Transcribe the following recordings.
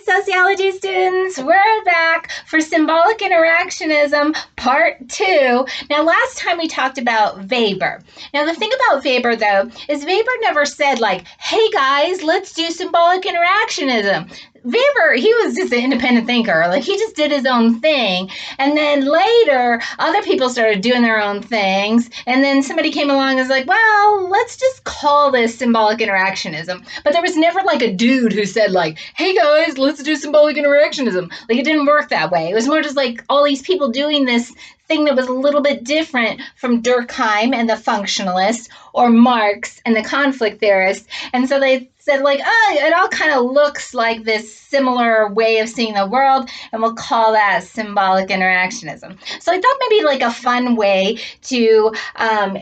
sociology students, we're back for Symbolic Interactionism Part 2. Now, last time we talked about Weber. Now, the thing about Weber, though, is Weber never said, like, hey guys, let's do Symbolic Interactionism. Weber, he was just an independent thinker. Like, he just did his own thing. And then later, other people started doing their own things. And then somebody came along and was like, well, let's just call this symbolic interactionism. But there was never like a dude who said like, hey guys, let's do symbolic interactionism. Like, it didn't work that way. It was more just like all these people doing this thing that was a little bit different from Durkheim and the functionalists or Marx and the conflict theorists. And so they said like, oh, it all kind of looks like this similar way of seeing the world, and we'll call that symbolic interactionism. So I thought maybe like a fun way to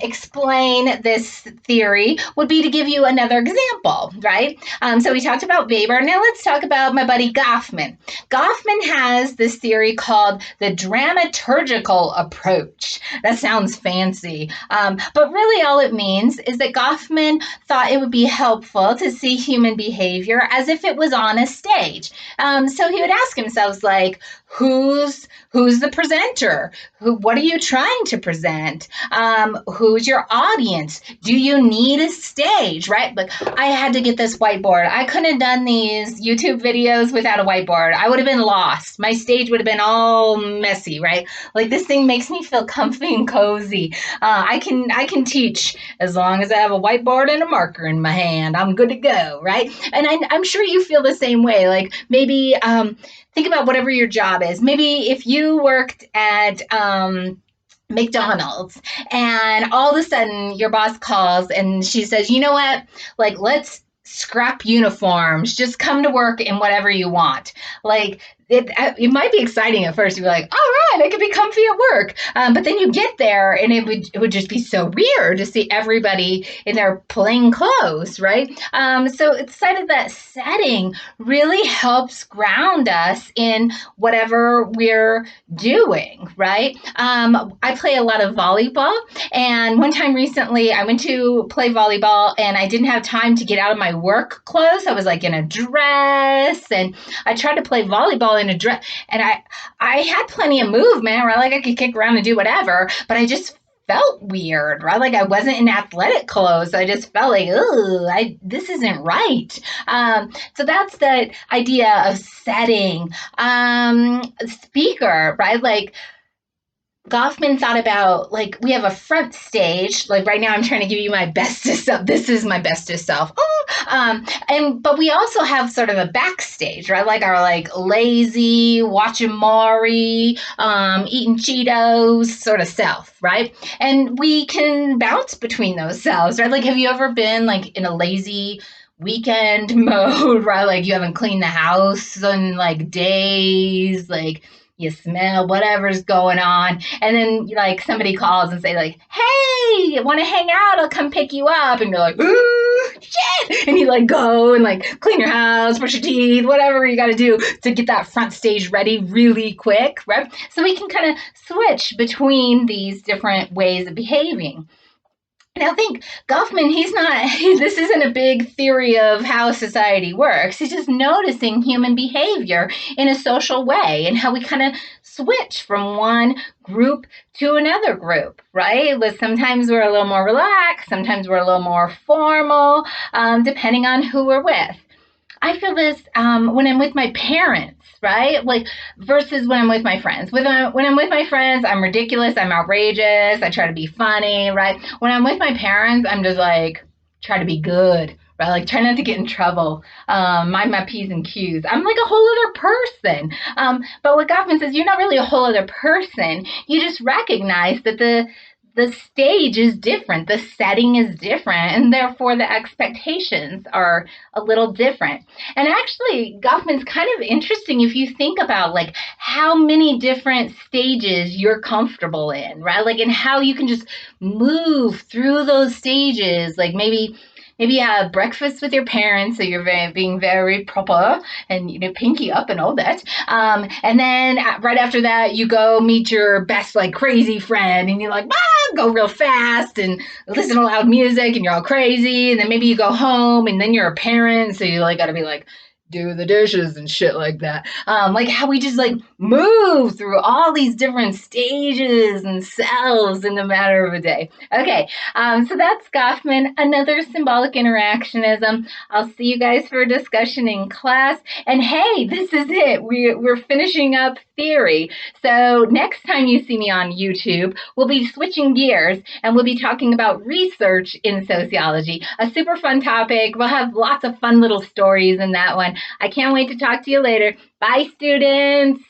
explain this theory would be to give you another example, right? So we talked about Weber. Now let's talk about my buddy Goffman. Goffman has this theory called the dramaturgical approach. That sounds fancy, but really all it means is that Goffman thought it would be helpful to see human behavior as if it was on a stage. So he would ask himself, like, who's the presenter? What are you trying to present? Who's your audience? Do you need a stage, right? Like, I had to get this whiteboard. I couldn't have done these YouTube videos without a whiteboard. I would have been lost. My stage would have been all messy, right? Like, this thing makes me feel comfy and cozy. I can teach as long as I have a whiteboard and a marker in my hand. I'm good to go, right? And I'm sure you feel the same way. Like, maybe think about whatever your job is. Maybe if you worked at McDonald's and all of a sudden your boss calls and she says, you know what, like, let's scrap uniforms, just come to work in whatever you want. Like, it might be exciting at first. You're like, all right, I can be comfy at work. But then you get there and it would just be so weird to see everybody in their plain clothes, right? So it's decided that setting really helps ground us in whatever we're doing, right? I play a lot of volleyball. And one time recently, I went to play volleyball and I didn't have time to get out of my work clothes. I was like in a dress and I tried to play volleyball in a dress, and I had plenty of movement, right? Like, I could kick around and do whatever, but I just felt weird, right? Like, I wasn't in athletic clothes. I just felt like, oh, this isn't right. So that's the idea of setting. Speaker, right? Like, Goffman thought about, like, we have a front stage. Like, right now I'm trying to give you my bestest self. This is my bestest self. But we also have sort of a backstage, right? Like our like lazy, watching Maury, eating Cheetos sort of self, right? And we can bounce between those selves, right? Like, have you ever been like in a lazy weekend mode, right? Like, you haven't cleaned the house in like days, like, you smell whatever's going on, and then like somebody calls and say like, hey, you want to hang out, I'll come pick you up, and you're like, ooh, shit, and you like go and like clean your house, brush your teeth, whatever you got to do to get that front stage ready really quick, right? So we can kind of switch between these different ways of behaving. And I think Goffman, this isn't a big theory of how society works. He's just noticing human behavior in a social way and how we kind of switch from one group to another group, right? But sometimes we're a little more relaxed, sometimes we're a little more formal, depending on who we're with. I feel this when I'm with my parents, right? Like, versus when I'm with my friends. When I'm with my friends, I'm ridiculous, I'm outrageous, I try to be funny, right? When I'm with my parents, I'm just like, try to be good, right? Like, try not to get in trouble, mind my P's and Q's. I'm like a whole other person. But what Goffman says, you're not really a whole other person. You just recognize that the stage is different, the setting is different, and therefore the expectations are a little different. And actually, Goffman's kind of interesting if you think about like how many different stages you're comfortable in, right? Like, and how you can just move through those stages. Like, maybe you have breakfast with your parents, so you're being very proper and, you know, pinky up and all that. And then right after that, you go meet your best, like, crazy friend, and you're like, go real fast and listen to loud music, and you're all crazy. And then maybe you go home, and then you're a parent, so you like got to be like do the dishes and shit like that. Like how we just like move through all these different stages and cells in the matter of a day. Okay, so that's Goffman, another symbolic interactionism. I'll see you guys for a discussion in class. And hey, this is it. We're finishing up theory. So next time you see me on YouTube, we'll be switching gears and we'll be talking about research in sociology, a super fun topic. We'll have lots of fun little stories in that one. I can't wait to talk to you later. Bye, students.